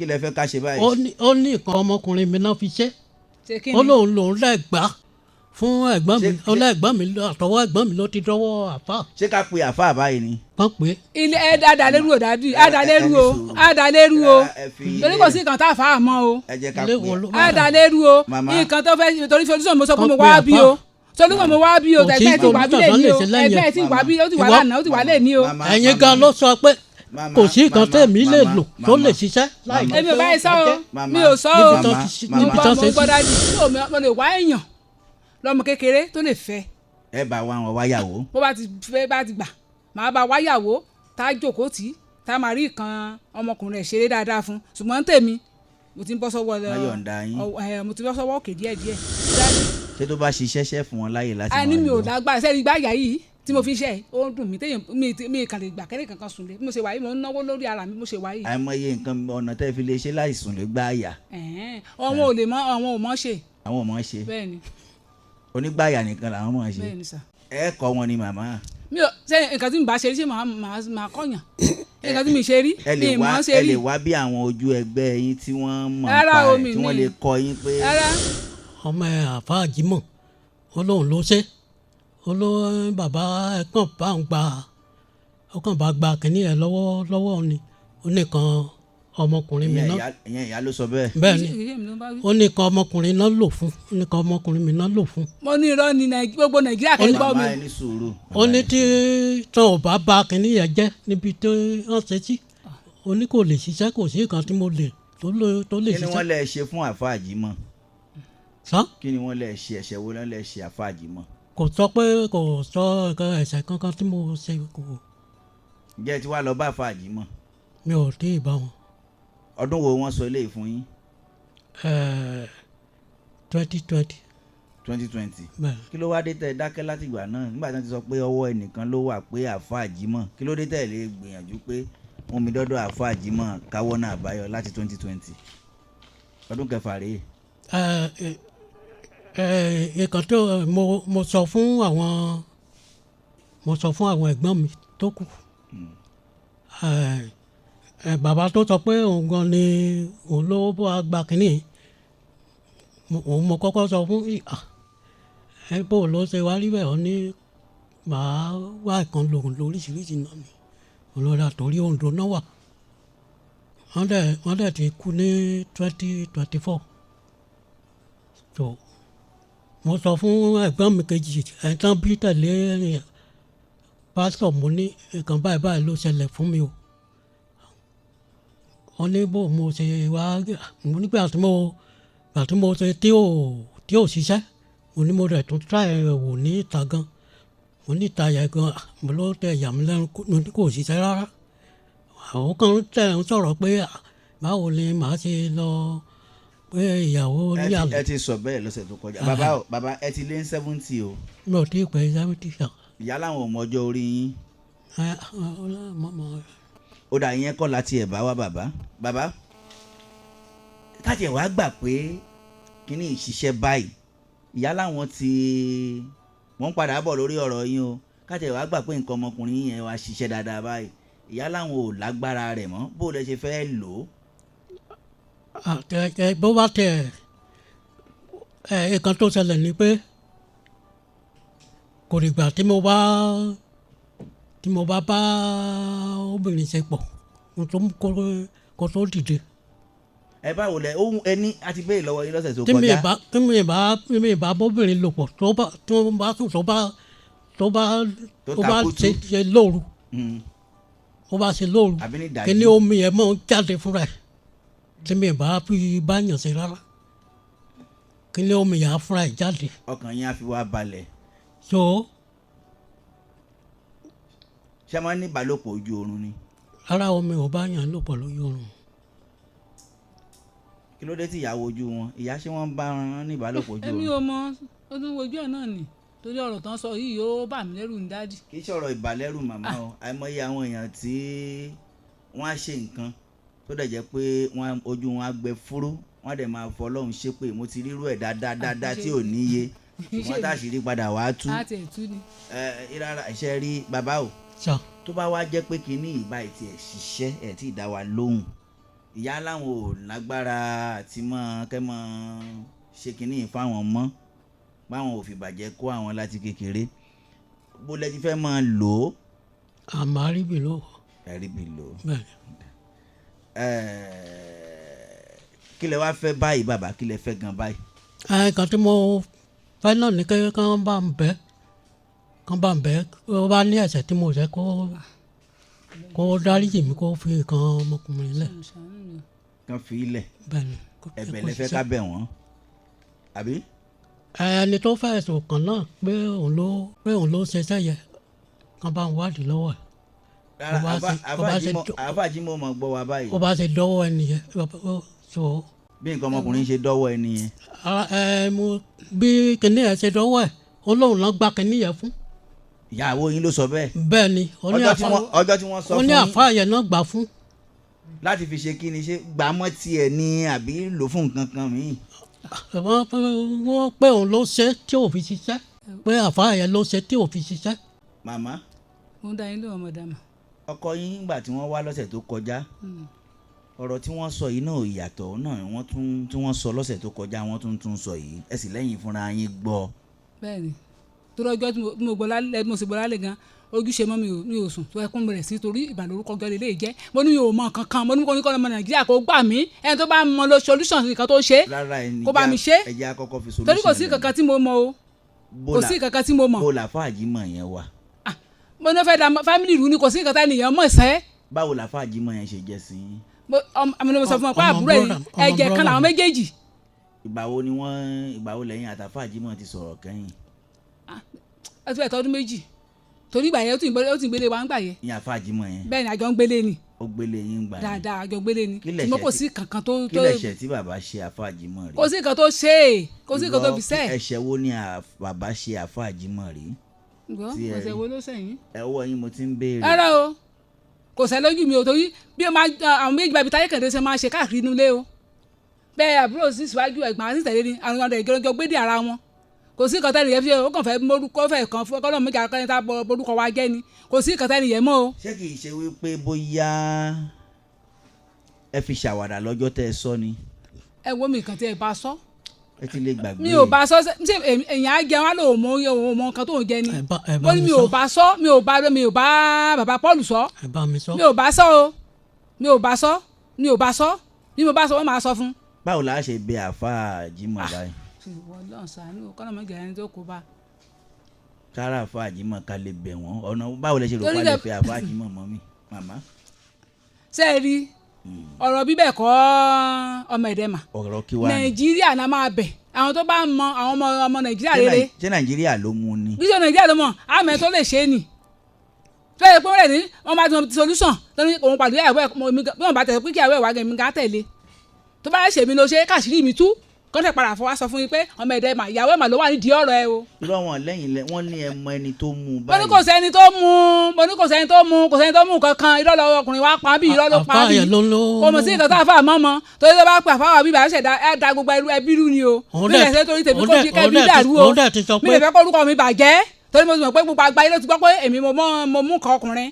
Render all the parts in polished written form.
kí lẹ fẹ́ ká ṣe báyìí. ó ní nǹkan ọmọkùnrin mi náà fi ṣe ó lòun lẹ́gbàá fún ẹ̀gbọ́n mi ọlẹ́gbọ́n mi àtọwọ́ ẹ̀gbọ́n mi ló ti dọ́wọ́ àfà. ṣé ká pe àfà báyìí ni. kàn pé. ilé ẹ adalérú o dàbí adalérú o torí kò sí nǹkan tá a fà á mọ́ o adalérú o nǹkan tó fẹ́ torí solution mo sọ pé mo wá bí o solution mo wá bí o ẹgbẹ́ ti wà bí lè ní o ẹgbẹ́ ti wà bí o ti wà lánàá o ti wà lè ní o. ẹ̀yin gan ló sọ pé kò sí nǹkan tẹ̀mí lè lò tó lè ṣiṣẹ́ láì èmi ò bá yẹ sọ o mi ò sọ o mo gbọ́dọ̀ di mo lè wá èèyàn lọ́mọ kékeré tó lè fẹ́. ẹ bá wa wọn wáyàwó. bó bá ti fẹ́ bá ti gbà máa bá wáyàwó tá a jókòó tì í tá a máa rí nǹkan ọmọkùnrin rẹ̀ ṣeré dáadáa fún ṣùgbọ́n tèmi mo ti ń bọ́ sọ́wọ́ mo ti bọ́ sọ́wọ́ òkè díẹ̀díẹ̀. ṣé tó bá ṣiṣẹ́ ṣẹ́ fún wọn láyè láti máa lò. àní mi ò lágbára sẹ́ni gbáyà yìí tí mo fi ṣe ó ń dùn mí téèyàn mi kàn lè gbà kẹ́lẹ́ kankan sùn lé bí mo ṣe wà yìí mo ń náwó lórí ara mi bí mo ṣe wà yìí. àìmọye nǹkan ọ̀nà tẹ́ fi lè ṣe láì sùn lè gbá àyà. àwọn ò lè mọ àwọn ò mọ ṣe. àwọn ò mọ ṣe. bẹ́ẹ̀ni. onígbàyà nìkan làwọn mọ̀ ṣe. bẹ́ẹ̀ni sà. ẹ kọ́ wọn ni màmá. mi ò ṣe nǹkan tí mi bá ṣe rí ṣé màá kọ́yàn nǹkan tí mi ṣe rí mi mọ̀ ṣe rí. ẹ lè wá bí àwọn ojú ẹgbẹ́ yín tí wọ́n mọ̀ nípa ẹ̀ tí wọ́n lè kọ́ yín pé. ọmọ ẹ àfa àjímọ̀ Ọlọ́run ló ṣe olóyún bàbá ẹ̀kan bá ń gba ọkàn bá gba kínní ẹ̀ lọ́wọ́ ni ó nìkan ọmọkùnrin mi náà. ìyẹn ìyá ló sọ bẹ́ẹ̀. bẹ́ẹ̀ni ó nìkan ọmọkùnrin náà lò fún ó nìkan ọmọkùnrin mi náà lò fún. mo ní irọ́ ni gbogbo Nàìjíríà kẹ́ ń gbọ́ mi. ó ní tí tán ò bá ba kínní yẹn jẹ́ níbi tó wọ́n ṣe sí ó ní kò lè ṣiṣẹ́ kò sí nǹkan tí mo lè tó lè ṣiṣẹ́. kí ni wọ́n lè ṣe fún àfa àjímọ̀. kí ni wọ́n lè ṣe ẹ̀ṣẹ̀ wo lọ́n lè ṣe àfa àjímọ̀. kò sọ pé kò sọ ẹ̀ṣẹ̀ kankan tí mo ṣe kò. ǹjẹ́ tí wàá lọ bá àfa àjímọ̀. mi ò tí ì bá wọn. ọdún wo wọ́n sọ eléyìí fún yín. 2020. 2020. kí ló wá dé tẹ́ dákẹ́ látìgbà náà nígbà tí wọ́n ti sọ pé ọwọ́ ẹnìkan ló wà pé àfa àjímọ̀ kí ló dé tẹ́ lè gbìyànjú pé wọ́n mi dọ́dọ̀ àfa àjímọ̀ káwọ́ náà àbáyọ láti 2020 ọdún kẹfà rèé. nǹkan tó mo sọ fún àwọn ẹ̀gbọ́n mi tó kù bàbá tó sọ pé òun gan ni òun ló bá gba kínní òun mo kọ́kọ́ sọ fún bó ló ṣe wá rí bẹ́ẹ̀ ọ ní màá wá ìkan lòun lóríṣiríṣi náà ni olórí àtòrí Oǹdó náà wà wọ́n dẹ̀ ti kú ní 2024 so mo sọ fún ẹ̀gbọ́n mi kejì ẹ̀tàn bí tẹ̀lé pásítọ̀ mo ní nǹkan báyìí ló ṣẹlẹ̀ fún mi o wọ́n ní bó mo ṣe wá mo nígbà tí mo ṣe tí ò ṣiṣẹ́ mo ní mo rẹ̀ tún try wò ní ìta gan mo ní ìta yẹn gan mo ló tẹ ìyá mi lẹ́nu mo ní kò ṣiṣẹ́ rárá àwọn kan tẹ̀ ń sọ̀rọ̀ pé báwo ni màá ṣe lọ pé ìyàwó ní àlè. ẹ ti sọ bẹ́ẹ̀ lọ́sẹ̀ tó kọjá bàbá ẹ ti lé 70 o. mi ò tí ì pẹ́ 70 ṣá. ìyá làwọn ò mọ ọjọ́ orí yín. ó dà yẹn kọ́ láti ẹ̀ bá wá bàbá káàtì ẹ̀ wá gbà pé kíní ìṣiṣẹ́ báyìí ìyá làwọn wọ́n padà bọ̀ lórí ọ̀rọ̀ yín o káàtì ẹ̀ wá gbà pé nǹkan ọmọkùnrin yẹn wá ṣiṣẹ́ dáadáa báyìí ìyá làwọn ò lágbára rẹ̀ mọ́ bó lẹ ṣe fẹ́ lò ó. bó bá tẹ nǹkan tó ṣẹlẹ̀ ni pé kò dìgbà tí mo bá bá obìnrin ṣe pọ̀ kó tó dìde. ẹ báwo lẹ ohun ẹni àti bẹ́ẹ̀ lọ́wọ́ yín lọ́sẹ̀ tó kọjá. tí mi bá bóbìnrin lò pọ̀ tó bá ṣe lóru ó bá ṣe lóru kí ni omi ẹ̀ mọ́ jáde fúnra ẹ̀ tí mi bá fi bá yàn sí rárá kí ni omi yà á fúnra ẹ̀ jáde. ọkàn yín á fi wá balẹ̀. so. ṣé a máa ń ní ìbálòpọ̀ ojú oorun ni. ara omi ò bá yàn lòpọ̀ lójú oorun. kí ló dé tí ìyàwó ojú wọn ìyá ṣé wọ́n bá wọn ní ìbálòpọ̀ ojú oorun. èmi ò mọ ọdún ojú ẹ̀ náà ni torí ọ̀rọ̀ tán sọ yìí yóò bà mí lẹ́rù ní dádì. kì í ṣọ̀rọ̀ ìbàlẹ́rù màmá o àìmọye àwọn èèyàn tí wọ́n á ṣe nǹkan tó dẹ̀ jẹ́ pé ojú wọn á gbẹ fúrú wọ́n á dẹ̀ máa fọ Ọlọ́run ṣépè mo ti rírú ẹ̀ dáadáa tí ò níye wọ́n táṣìírí padà wá tú. ìrara ìṣe rí bàbá o tó bá wá jẹ́ pé kínní ìbá ìtì ẹ̀ ṣiṣẹ́ ẹ̀ tí ì dá wa lóhùn ìyá láwọn ò lágbára àti kẹ́mọ́ ṣe kínní fáwọn mọ́ báwọn ò fi bàjẹ́ kó àwọn láti kékeré bó lẹ ti fẹ́ máa lò ó. àmọ́ àríbì ló. àríbì lò ó. bẹ́ẹ̀. kí lẹ wá fẹ́ báyìí bàbá kí lẹ fẹ́ gan báyìí. kan tí mo fẹ́ náà ní kán bá ń bẹ́ ó bá ní ẹ̀ṣẹ̀ tí mo ṣẹ̀ kó dáríjì mi kó fi nǹkan ọmọkùnrin lẹ̀. kán fi ilẹ̀. bẹ́ẹ̀ni. ẹ̀bẹ̀ lẹ fẹ́ ká bẹ̀ wọ́n àbí. ẹni tó fẹ́ ẹ̀sùn kan náà pé òun ló ṣiṣẹ́ yẹ kán bá ń wádìí lọ́wọ́ ẹ̀. àfàjìmọ̀ mọ̀ gbọ́ wa báyìí. ó bá ṣe dọ́wọ́ ẹni yẹn so. bí nǹkan ọmọkùnrin ṣe dọ́wọ́ ẹni yẹn. bí kinní ẹ̀ ṣe dọ́wọ́ ẹ̀ olóhùn náà gba kinní yẹn fún. ìyàwó yín ló sọ bẹ́ẹ̀. bẹ́ẹ̀ni ọjọ́ tí wọ́n sọ fún yín. ó ní àfáà yẹn náà gbà fún. láti fi ṣe kí ni ṣe gbàmọ́ tiẹ̀ ni àbí lò fún nǹkan kan míì. wọ́n pé òun ló ṣe tí ò fi ṣiṣẹ́ pé àfáà yẹn ló ṣe tí ò fi ṣiṣẹ́. màmá. mo ń dá yín lóhùn ọmọdé mà. ọkọ yín nígbà tí wọ́n wá lọ́sẹ̀ tó kọjá ọ̀rọ̀ tí wọ́n sọ yìí náà ìyàtọ̀ náà tí wọ́n sọ lọ́sẹ̀ tó kọjá wọ́n tún sọ yìí ẹ sì lẹ́yìn fúnra yín gbọ́. bẹ́ẹ̀ni torí ọjọ́ tí mo gbọ́ lálẹ́ mo sì gbọ́ lálẹ́ gan ojúṣe mọ́ mi ò sùn tó ẹkún rẹ̀ sí torí ìbàlórúkọ ọjọ́ lélẹ́yìí jẹ́ mo ní mi ò mọ kankan mo ní kó ní kọ́ ọmọ nàìjíríà kó gbà mí ẹni tó bá mọ lo solution nǹkan tó ṣe kó bá mi ṣe torí kò sí kankan tí mo mọ o kò sí kankan tí mo mọ. bó la fàájìmọ̀ yẹn wà. mo ní fẹ́ da family rú ni kò sí kankan ènìyàn mọ̀ sẹ́. báwo la fàájìmọ̀ yẹn ṣe jẹ́ sí i. àmì ni mo sọ fún ọ pé àbúrò ẹ̀jẹ̀ kan làwọn méjèèjì. ìgbà wo lẹ́yìn àtàfàájìmọ̀ ti sọ̀rọ̀ kẹ́yìn. ẹ ti fẹ́ tọdún méjì torí ìgbà yẹn ó ti gbélé wa ń gbà yẹn. ìyá àfàájìmọ̀ yẹn. bẹ́ẹ̀ ni àjọ ń gbélé ni. ó gbélé yín gbà yẹn. dáadáa àjọ gbélé ni. mo kò sí kankan tó. kí lẹ̀ṣẹ̀ tí bàbá ṣe àfàájìmọ̀ rí. kò sí nǹkan tó ṣe é kò sí nǹkan tó fi sẹ́. ẹ̀ṣẹ̀ wo ni bàbá ṣe àfàájìmọ̀ rí. ẹ̀ṣẹ̀ wo ló sẹ́yìn. ẹ̀wọ́ yín mo ti ń béèrè. rárá o kò sẹ́ lójú mi o torí bí àwọn méjì bàbí táyé kẹ̀dé ṣe máa ṣe káàkiri inú ilé o bẹ́ẹ̀ àbúrò sí síwájú ẹ̀gbọ́n àti tẹ̀lé ni àwọn ọ̀dọ̀ ìgbẹ́jọ gbédè ara wọn kò sí nǹkan tẹ́lẹ̀ yẹn fi ó kàn fẹ́ morúkọ fẹ́ kan fún ọkọ méjì akọni tá borúkọ wa jẹ́ ni kò sí nǹkan tẹ́lẹ̀ yẹn mọ́ o. ṣé kìí ṣe wípé bóyá ẹ fi ṣàwàdà lọ́jọ́ tẹ́ ẹ sọ ni. ẹ wo mi kàn tí ẹ bá sọ. ẹ ti lè gbàgbé. mi ò bá sọ ṣé èèyàn á jẹ wọn lò mọ nǹkan tó ń jẹ ni. ó ní mi ò bá sọ mi ò bá bàbá Paul sọ. mi ò bá sọ o mi ò bá sọ bí mo bá sọ wọ́n máa sọ fún. báwo la ṣe bẹ àáfàá Jímọ̀ báyìí. wọ́n lọ́n sàánú kọ́nà mọ́gà ẹni tó kó bá. kára àáfàá Jímọ̀ ká lè bẹ̀ wọ́n ọ̀nà báwo lẹ ṣe rò pa lè fẹ́ àáfàá Jímọ̀ mọ́ mi màmá. ṣé ẹ rí ọ̀rọ̀ bíbẹ̀ kọ́ ọmọ ẹ̀dẹ̀ mà. ọ̀rọ̀ kí wàá ní. Nàìjíríà náà máa bẹ̀ àwọn tó bá mọ àwọn ọmọ Nàìjíríà rere. ṣé Nàìjíríà ló mú ni. bí ṣe Nàìjíríà ló mọ àmọ́ tó lè ṣe é nì. tó yẹ pé wọ́n rẹ̀ ní wọ́n bá ti solution tó ní òun pàdé ìyàwó ẹ̀ bí wọ́n bá tẹ̀lé pé kí ìyàwó ẹ̀ wá gẹ̀ mí ká tẹ̀lé tó bá ṣe mí ló ṣe káṣírí mi tú kọ́ńtẹ̀ padà fọwọ́ sọ fún yín pé ọmọ ẹ̀dẹ̀ mà ìyàwó ẹ̀ mà ló wà nídìí ọ̀rọ̀ ẹ o. irọ́ wọn lẹ́yìn wọ́n ní ẹ mọ ẹni tó mú báyìí. mo ní kò sẹ́ni tó mú kankan irọ́ lọ́wọ́ ọkùnrin wa pa bí irọ́ ló pa bí kò mọ̀ sí nǹkan tá a fà mọ́ mọ́ torí tó bá pa fáwọn bíbá ẹ̀ṣẹ̀ da gbogbo ẹbí rú ni o mi lè ṣe torí tèmi kó jí kẹ́bí dàrú o mi lè fẹ́ kó orúkọ mi bàjẹ́ torí mo mọ̀ pé gbogbo àgbáyé ló ti gbọ́ pé èmi mo mú nǹkan ọkùnrin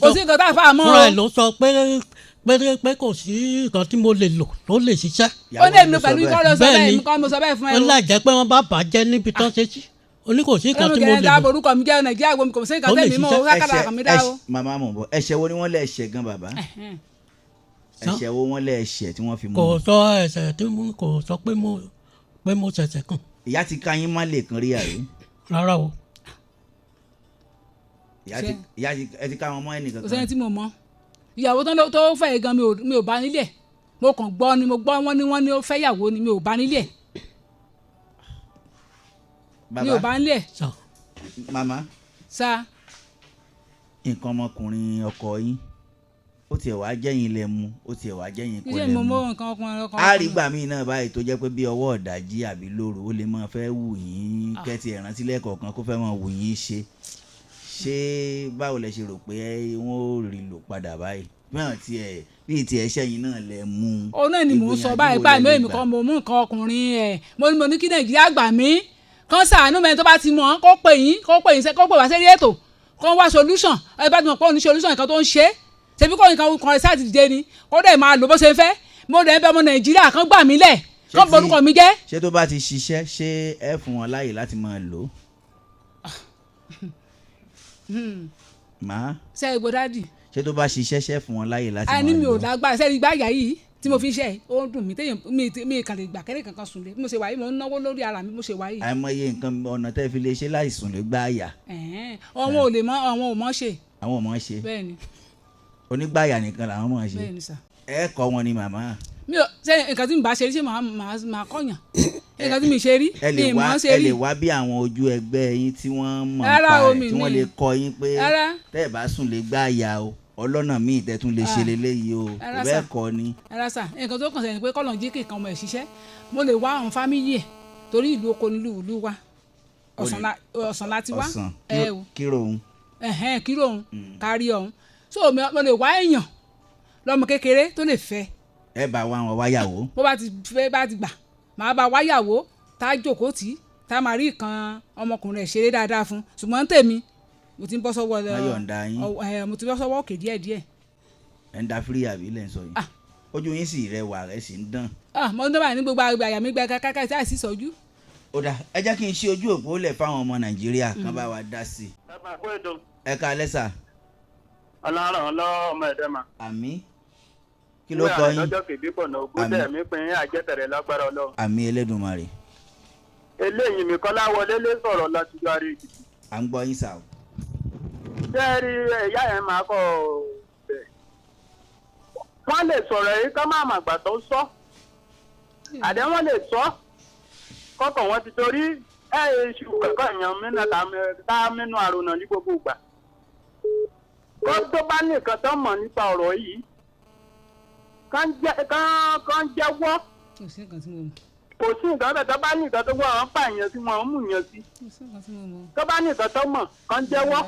kò sí nǹkan tá a fà mọ́ o. fúnra ẹ̀ ló sọ pé kò sí nǹkan tí mo lè lò tó lè ṣiṣẹ́. ó lè mi pẹ̀lú ikọ́ ló sọ bẹ́ẹ̀ mi kọ́ mo sọ bẹ́ẹ̀ fún ẹ o. ó lájẹ́ pé wọ́n bá bàjẹ́ níbi tán ṣe sí ó ní kò sí nǹkan tí mo lè lò. ẹnu orúkọ mi jẹ́ Nàìjíríà gbòmí kò sí nǹkan tẹ̀mí mọ́ o kákàtà kàn mí dá o. màmá mọ̀ bọ̀ ẹ̀ṣẹ̀ wo ni wọ́n lẹ̀ ẹ̀ṣẹ̀ gan bàbá ẹ̀ṣẹ̀ wo wọ́n lẹ̀ ẹ̀ṣẹ̀ tí wọ́n fi mú. kò sọ ẹ̀ṣẹ̀ tí kò sọ pé mo ṣẹ̀ṣẹ̀ kàn. ìyá ti ká yín má lè kan rí àrí. rárá o. ìyá ti ká wọn mọ́ ẹnìkan kan. kò sẹ́ni tí mo mọ̀ ìyàwó tó fẹ́ gan mi ò bá nílé ẹ̀ mo kàn gbọ́ ni mo gbọ́ wọ́n ní ó fẹ́ yàwó ni mi ò bá nílé ẹ̀ mi ò bá nílé ẹ̀. màmá sa. nǹkan ọmọkùnrin ọkọ yín ó tiẹ̀ wá jẹ́yìn lẹ mu ó tiẹ̀ wá jẹ́yìn kọ́ lẹ mu. iṣẹ́ mo mọ nǹkan ọkùnrin ọkọ. a rí gbà mí náà báyìí tó jẹ́ pé bí ọwọ́ ọ̀dájí àbí lóru ó lè máa fẹ́ wù yín kẹ́tì ẹ̀rántí lẹ́ẹ̀kọ̀ọ̀kan kó fẹ́ máa wù yín ṣé báwo lẹ ṣe rò pé wọ́n ò rí lò padà báyìí bí tiẹ̀ ṣẹ́yìn náà lẹ mú. òun náà ni mò ń sọ báyìí èmi kan mo mú nǹkan ọkùnrin ẹ̀ mo ní kí Nàìjíríà gbà mí kán ṣàánú mẹ́rin tó bá ti mọ̀ kó pè yín kó pè wá sẹ́rí ètò kó wá solution ẹ bá ti mọ̀ pé òun ní solution nǹkan tó ń ṣe ṣebí kò nǹkan kan ṣáà ti dìde ni ó dẹ̀ máa lò bó ṣe fẹ́ mo dẹ̀ ń bẹ ọmọ Nàìjíríà kan gbà mí lẹ̀ kán borúkọ mi jẹ́. ṣé tó bá ti ṣiṣẹ́ ṣé ẹ fún wọn láàyè láti máa lò ó. màá. ṣe é gbọdádì. ṣé tó bá ṣiṣẹ́ ṣe fún wọn láàyè láti máa lò ó. àní mi ò lágbára sẹ́ni gbáyà yìí tí mo fi ṣe ó ń dùn mí téèyàn mi kàn lè gbà kẹ́lẹ́ kankan sùn lé mo ṣe wáyé mo ń náwó lórí ara mi mo ṣe wáyé. àìmọye nǹkan ọ̀nà tẹ́ fi lè ṣe láìsùn lè gbá àyà. àwọn ò lè mọ àwọn ò mọ ṣe. àwọn ò mọ ṣe. bẹ́ẹ̀ni. onígbàyà nìkan làwọn mọ ṣe. bẹ́ẹ̀ni sà. ẹ kọ́ wọn ni màmá. mi ò ṣe nǹkan tí mi bá ṣe rí ṣé màá kọ́yàn nǹkan tí mi ṣe rí mi mọ̀ ṣe rí. ẹ lè wá bí àwọn ojú ẹgbẹ́ yín tí wọ́n mọ̀ nípa ẹ̀ tí wọ́n lè kọ́ yín pé tẹ́ ẹ̀ bá sùn lè gbá àyà o ọlọ́nà míì tẹ́tún lè ṣe leléyìí o bẹ́ẹ̀ kọ́ ni. ẹ̀rọ sà nǹkan tó kàn sẹ́yìn pé kọ́lọ̀ jí kíkan ọmọ ẹ̀ ṣiṣẹ́ mo lè wá àwọn fámìlì ẹ̀ torí ìlú oko nílùú ìlú wa ọ̀sán láti wá. ọ̀sán kírò òun. kírò òun kárí ọ̀hún so mo lè wá èèyàn lọ́mọ kékeré tó lè fẹ́. ẹ bá wa wọn wáyàwó. bó bá ti fẹ́ bá ti gbà màá bá wáyàwó tá a jókòó tì í tá a máa rí ìkan ọmọkùnrin ẹ̀ ṣeré dáadáa fún ṣùgbọ́n tèmi mo ti ń bọ́ sọ́wọ́ mo ti bọ́ sọ́wọ́ òkè díẹ̀díẹ̀. ẹ̀ ń da fírí àbí lẹ́ ń sọ yìí ojú yín sì rẹwà rẹ sì ń dán. mo ń dán báyìí ní gbogbo àyà mi gba káká tí a sì sọjú. ó dà ẹ jẹ́ kí n ṣe ojú òpó lẹ̀ fáwọn ọmọ Nàìjíríà kan bá wa dá sí i. ẹ ká lẹ́sà. ọlọ́run lọ́wọ́ ọmọ ẹ̀dẹ́ ma. àmín. kí ló kọ yín. lọ́jọ́ kejì pọ̀ náà ogún tẹ̀ mí pin àjẹtẹ̀rẹ̀ lágbára Ọlọ́run. àmín Elédùmarè. eléyìí mi kọ́lá wọlé lé sọ̀rọ̀ láti jọ àrí Èkìtì. à ń gbọ́ yín sà. sẹ́ẹ̀rì ẹ̀yà yẹn máa kọ́ bẹ̀. wọ́n lè sọ̀rọ̀ yìí ká má màgbà tó sọ. àdé wọ́n lè sọ. kọ́kọ́ wọn ti torí iṣu kẹ̀kọ́ èèyàn mínú tá mínú àrùnà ní gbogbo ìgbà. kó tó bá nìkan tó mọ̀ nípa ọ̀rọ̀ yìí kán jẹ́wọ́. kò sí nǹkan tí mo mọ̀. kò sí nǹkan bẹ́ẹ̀ tó bá ní nǹkan tó wọ́n àwọn pààyàn sí wọn àwọn mú yàn sí. kò sí nǹkan tí mo mọ̀. tó bá ní nǹkan tó mọ̀ kán jẹ́wọ́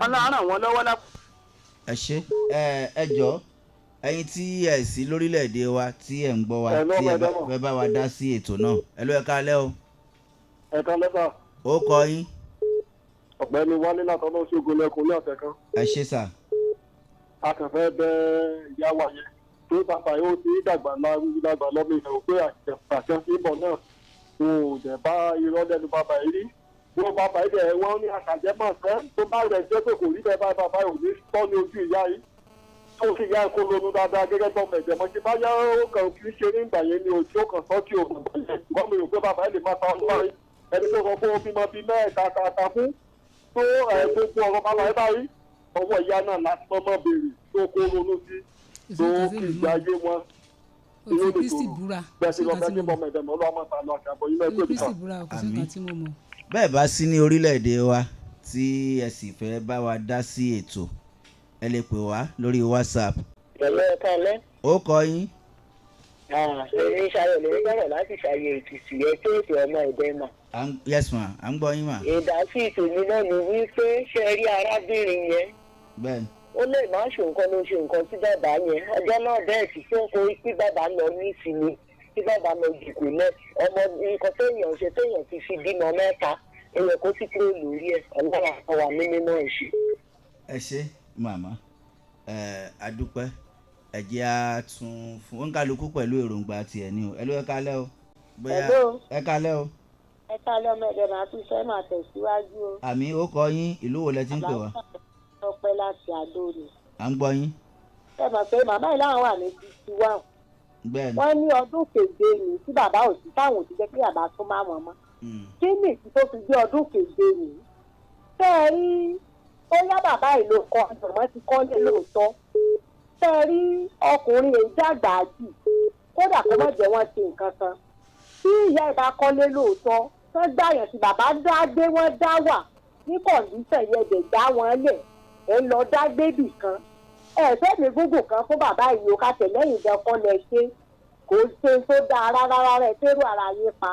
wọn lọ ràn wọ́n lọ́wọ́ lápò. ẹ ṣe ẹ jọ ẹ̀yin tí ẹ sí lórílẹ̀‐èdè wa tí ẹ ń gbọ́ wa tí ẹ bá wa dá sí ètò náà ẹ ló ẹ káalẹ́ o. ẹ káalẹ́ sà. ó kọ yín. ọ̀gbẹ́ni wálé látọ̀nà ṣogun lẹ́kùn ní ọ̀sẹ̀ kan. ẹ ṣe sà. a kàn fẹ́ bẹ ìyá wa yẹn tó bàbá yóò ti dàgbà lọ́mọ ìfẹ́ pé àṣẹ ìbọn náà kò dẹ̀ bá irọ́ lẹ́nu bàbá yìí rí. wọ́n bàbá yìí dẹ̀ wọ́n ní àṣàjẹ́ máa fẹ́ tó bá rẹ̀ jẹ́ pé kò rí bẹ́ẹ̀ bá bàbá yìí ò ní tọ́ ní ojú ìyá yìí. tó sì yá ẹ̀kọ́ ronú dáadáa gẹ́gẹ́ bọ́ mẹ̀jẹ̀ mọ́ ṣe bá yá ó kàn kí ṣe ní ìgbà yẹn ni ojú ó kàn sọ́ kí òògùn wọ́n mi rò pé bàbá yìí lè máa ta ọdún báyìí ẹni tó sọ fún omi mọ bíi mẹ́ẹ̀ta tààtà fún tó gbogbo ọ̀rọ̀ bàbá yìí báyìí ọwọ́ ìyá náà láti mọ́ béèrè tó kó ronú sí tó kì í gbé ayé wọn. òtún kristi búra bẹ́ẹ̀ sì lọ bẹ́ẹ̀ sì bọ́ mẹ̀jẹ̀ mọ́ ọlọ́mọ ta lọ àṣàbọ̀ yìí mẹ́tò kristi búra kò sí nǹkan tí mo mọ̀. bẹ́ẹ̀ bá sí ní orílẹ̀-èdè wa tí ẹ sì fẹ́ bá wa dá sí ètò ẹ lè pè wá lórí WhatsApp. pẹ̀lẹ́ kálẹ́. ó kọ yín. èmi ṣayọ̀ lórí gbọ́dọ̀ láti ṣàyẹ̀ ètùtù yẹ kí ètò ọmọ ẹ̀dẹ́ mà. yes ma à ń gbọ́ yín mà. ìdásí ìtòmí náà ni wípé ṣe rí arábìnrin yẹn. bẹ́ẹ̀ni. ó lè má ṣe nǹkan ló ṣe nǹkan sí bàbá yẹn ọjọ́ náà bẹ́ẹ̀ sì fún kó kí bàbá lọ ní ìsinmi kí bàbá lọ dìbò náà ọmọ nǹkan téèyàn ṣe téèyàn ti fi bímọ mẹ́ta èèyàn kó sì kúrò lórí ẹ̀ ọlọ́run àkọwà mímọ́ ẹ̀ṣẹ̀. ẹ ṣé màmá adúpẹ́ ẹ jẹ́ á tún fún oníkálukú pẹ̀lú èròǹgbà tiẹ̀ ní o ẹ ló ẹ kálẹ́ o bóyá ẹ kálẹ́ o. ẹ kálẹ́ ọmọ ẹ̀dẹ̀ máa tún fẹ́ máa tẹ̀síwájú o. àmì ó kọ yín ìlú wo lẹ ti ń pè wá. ọpẹ́ láti àdó ni. à ń gbọ́ yín. ẹ mọ̀ pé màmá yìí láwọn wà ní 61. bẹ́ẹ̀ni. wọ́n ní ọdún keje ni tí bàbá ò sí táwọn ò ti jẹ́ kí bàbá tún máa mọ̀ mọ́. kí ni ìtì tó fi gbé ọdún keje ni. bẹ́ẹ̀ rí ó yá bàbá yìí ló kọ́ ọ̀dọ̀mọ́ ti kọ́ lé lóòótọ́. bẹ́ẹ̀ rí ọkùnrin èyí dàgbà jù kódà kó má jẹ́ wọ́n ṣe nǹkan kan. tí ìyá ìbá kọ́lé lóòótọ́ wọ́n gbàyàn sí bàbá dá gbé wọ́n dá wà ní kọ̀ǹdíṣàn yẹn dẹ̀ dá wọn lẹ̀ ẹ̀ lọ dá gbébì kan fẹ́ẹ̀mí gúgù kan fún bàbá yìí ó ká tẹ̀lẹ́yìn gan kọ́ lẹ ṣe kò ṣe tó dáa rárá rẹ̀ tẹ́rù ara yín pa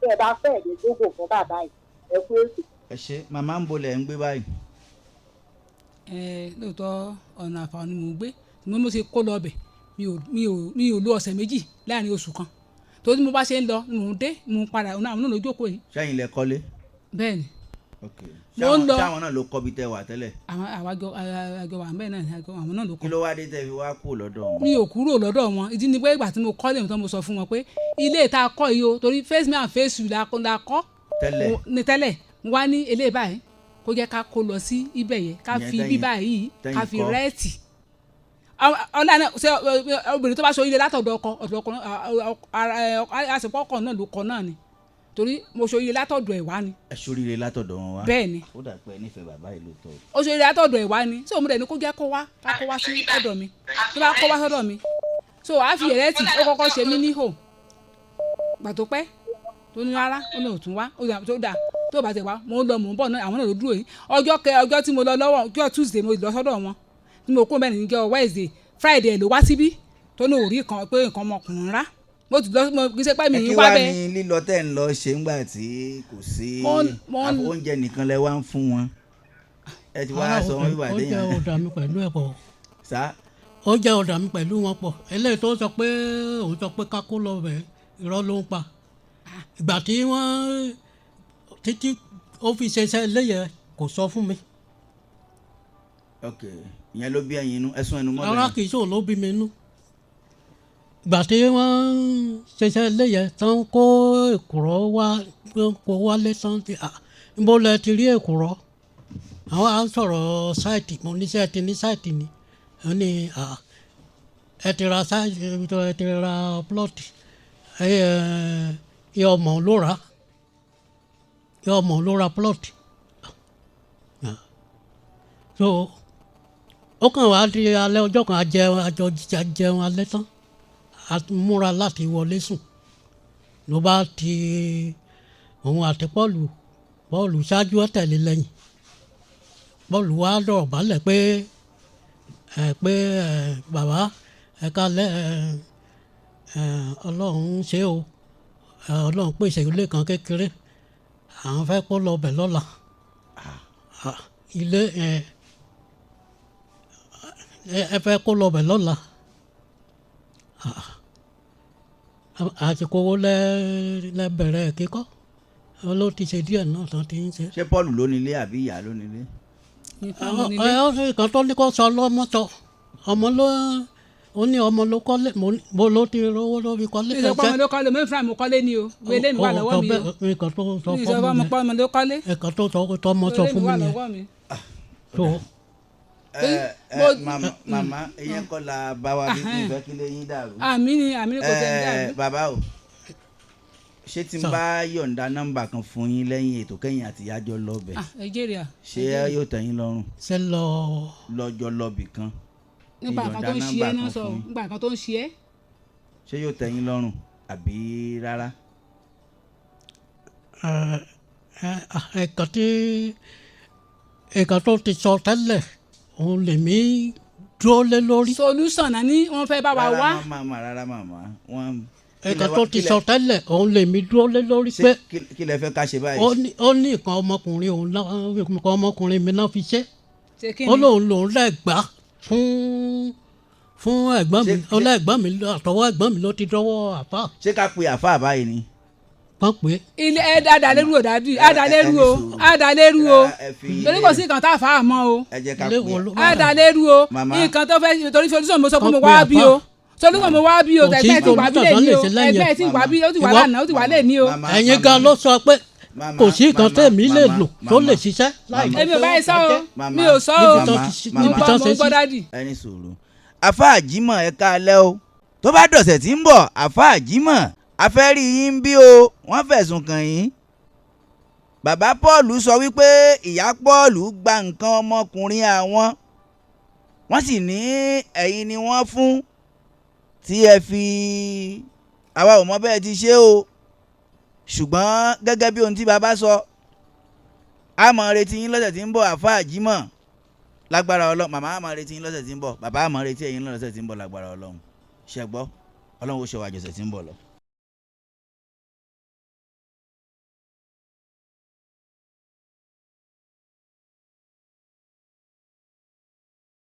bí ẹ bá fẹ́ẹ̀mí gúgù fún bàbá yìí ẹ kú èsì. ẹ ṣe màmá ń bolẹ̀ ń gbé báyìí. lóòótọ́ ọ̀nà àfààní mò ń gbé ṣùgbọ́n mo ṣe kó lọ ọbẹ̀ mi ò lo ọ̀sẹ̀ méjì láàrin oṣù kan torí mo bá ṣe ń lọ mò ń dé mò ń padà àwọn náà ló jókòó yìí. sẹ́yìn lẹ kọ́lé. bẹ́ẹ̀ni. mo ń lọ. ṣáwọn náà ló kọ́ bí tẹ́ wà tẹ́lẹ̀. àwọn àjọ wà bẹ́ẹ̀ náà àwọn náà ló kọ́. kí ló wá dé tẹ́ fi wá kúrò lọ́dọ̀ wọn. mi ò kúrò lọ́dọ̀ wọn ìdí ni pé ìgbà tí mo kọ́ lèmi tán mo sọ fún wọn pé ilé ìta kọ́ yìí o torí face me and face you la kọ́ tẹ́lẹ̀ wá ní eléyìí báyìí kó jẹ́ ká kó lọ sí ibẹ̀ yẹn ká fi bíbá yìí ká fi rẹ́ẹ̀tì ọ̀nà ṣe obìnrin tó bá so ilé látọ̀dọ̀ ọkọ àṣepọ̀ ọkọ náà ló kọ náà ni torí mo so ilé látọ̀dọ̀ ẹ̀ wá ni. ẹ soríire látọ̀dọ̀ wọn wá. bẹ́ẹ̀ ni. ó dà pé nífẹ̀ẹ́ bàbá yìí ló tọ́. ó so ilé látọ̀dọ̀ ẹ̀ wá ni tí òun rẹ̀ ni kó jẹ́ kó wá sí ọ̀dọ̀ mi tó bá kó wá sọ́dọ̀ mi so àá fi ẹ̀rẹ́ tì ó kọ́kọ́ ṣe mí níhò gbà tó pẹ́ tó ní rárá ó ní òtún wá tó dà tó bá tẹ̀ wá mo ń lọ mò ń bọ̀ náà àwọn náà ló dúró yìí ọjọ́ tí mo lọ lọ́wọ́ ọjọ́ Tuesday mo lọ sọ́dọ̀ wọn tí mo kó mẹ́rin níjọ́ Wednesday Friday ló wá síbí tó ní òrí kan pé nǹkan ọmọkùnrin rá mo ti lọ mo kì í ṣe pé mi ń wá bẹ́ẹ̀. kí wàá ní lílọ tẹ́ ń lọ ṣe ńgbà tí kò sí oúnjẹ nìkan lẹ wá ń fún wọn ẹ ti wá sọ wọn wíwà déyàn. oúnjẹ ọ̀dà mi pẹ̀lú ẹ̀ pọ̀. sá. oúnjẹ ọ̀dà mi pẹ̀lú wọn pọ̀ eléyìí tó sọ pé òun sọ pé kákó lọ bẹ̀ irọ́ ló ń pa ìgbà tí wọ́n títí ó fi ṣiṣẹ́ léyẹ kò sọ fún mi. ok ìyẹn ló bí ẹyin inú ẹsùn ẹnu mọ́lẹ̀. ara kì í sòun ló bí mi inú ìgbà tí wọ́n ṣiṣẹ́ léyẹ tán kó èkùrọ́ wá kó wálé tán ti níbo lẹ ti rí èkùrọ́ àwọn à ń sọ̀rọ̀ sáìtì mo níṣẹ́ ti ní sáìtì ni wọ́n ní ẹ ti ra sáìtì ẹ ti ra plọ́ọ̀tì ẹ ọmọ ló ra plọ́ọ̀tì so ó kàn wá di alẹ́ ọjọ́ kan jẹun alẹ́ tán a múra láti wọlé sùn ló bá ti òun àti Pọ́ọ̀lù ṣáájú ẹ̀ tẹ̀lé lẹ́yìn Pọ́ọ̀lù wá dọ̀rọ̀ balẹ̀ pé bàbá ẹ kálẹ̀ Ọlọ́run ṣe o Ọlọ́run pèsè ilé kan kékeré àwọn fẹ́ kó lọ bẹ̀ lọ́la ilé ẹ fẹ́ kó lọ bẹ̀ lọ́la àti kówó lẹ́bẹ̀rẹ̀ kíkọ́ ló ti ṣe díẹ̀ náà tán ti ń ṣe. ṣé Paul ló nílé àbí ìyá ló nílé. ìkan tó ní kó sọ lọ́mọ́tò ọmọ ló ó ní ọmọ ló kọ́lé mo ló ti rówó ló fi kọ́lé. ìjọba ọmọ ló kọ́lé mo ń fúnra mi kọ́lé ni o wẹ́lẹ́ mi wà lọ́wọ́ mi o ìkan tó sọ fún mi ìjọba ọmọ ló kọ́lé. ìkan tó sọ fún mi yẹn. màmá ìyẹn kọ́ la bá wa bí kí n fẹ́ kí lè yín dàrú. àmì ni kò tẹ̀ ń dàrú. bàbá o ṣé tí n bá yọ̀ǹda nọ́mbà kan fún yín lẹ́yìn ètò kẹ́yìn àti ìyájọ́ lọ́bẹ̀ Nàìjíríà ṣé yóò tẹ́ yín lọ́rùn. ṣé lọ́jọ́ lọ́bì kan nígbà kan tó ń ṣe ẹ́ náà sọ nígbà kan tó ń ṣe ẹ́. ṣé yóò tẹ́ yín lọ́rùn àbí rárá. ẹ̀ka tó ti sọ tẹ́lẹ̀ òun lèmi dúró lé lórí. solution náà ni wọ́n fẹ́ bá wa wá. rárá màmá wọn. ẹ̀ka tó ti sọ tẹ́lẹ̀ òun lèmi dúró lé lórí pé. kí lẹ fẹ́ ká ṣe báyìí. ó ní nǹkan ọmọkùnrin òun náà nǹkan ọmọkùnrin mi náà fi ṣe. ó lòun lẹ́gbàá fún ẹ̀gbọ́n mi ọlẹ́gbọ́n mi àtọwọ́ ẹ̀gbọ́n mi ló ti dọ́wọ́ àfà. ṣé ká pe àfà báyìí ni. kàn pé. ilé adalérú o dàbí adalérú o torí kò sí nǹkan tá a fà á mọ́ o adalérú o nǹkan tó fẹ́ torí solution mo sọ pé mo wá bí o solution mo wá bí o ẹgbẹ́ ti wà bí lè ní o ẹgbẹ́ ti wà bí o ti wà lánàá o ti wà lè ní o. ẹ̀yin gan ló sọ pé kò sí nǹkan tẹ̀mí lè lò tó lè ṣiṣẹ́. èmi ò bá yẹ sọ o mi ò sọ o mo gbọ́ dádì. ẹni sòrò àfà Jímọ̀ ẹ káalẹ́ o tó bá dọ̀sẹ̀ tí ń bọ̀ àfà Jímọ̀ afẹ́rí yín bí o wọ́n fẹ̀sùn kàn yín. bàbá Paul sọ wípé ìyá Paul gba nǹkan ọmọkùnrin àwọn wọ́n sì ní ẹ̀yin ni wọ́n fún tí ẹ fi àwa ò mọ bẹ́ẹ̀ ti ṣe o ṣùgbọ́n gẹ́gẹ́ bí ohun tí bàbá sọ a máa retí yín lọ́sẹ̀ tí ń bọ̀ àfà Jímọ̀ lágbára Ọlọ́run màmá a máa retí yín lọ́sẹ̀ tí ń bọ̀ bàbá a máa retí ẹ̀yin lọ́sẹ̀ tí ń bọ̀ lágbára Ọlọ́run ṣẹ́gbọ́ Ọlọ́run ó ṣe wájú ọ̀sẹ̀ tí ń bọ̀ lọ.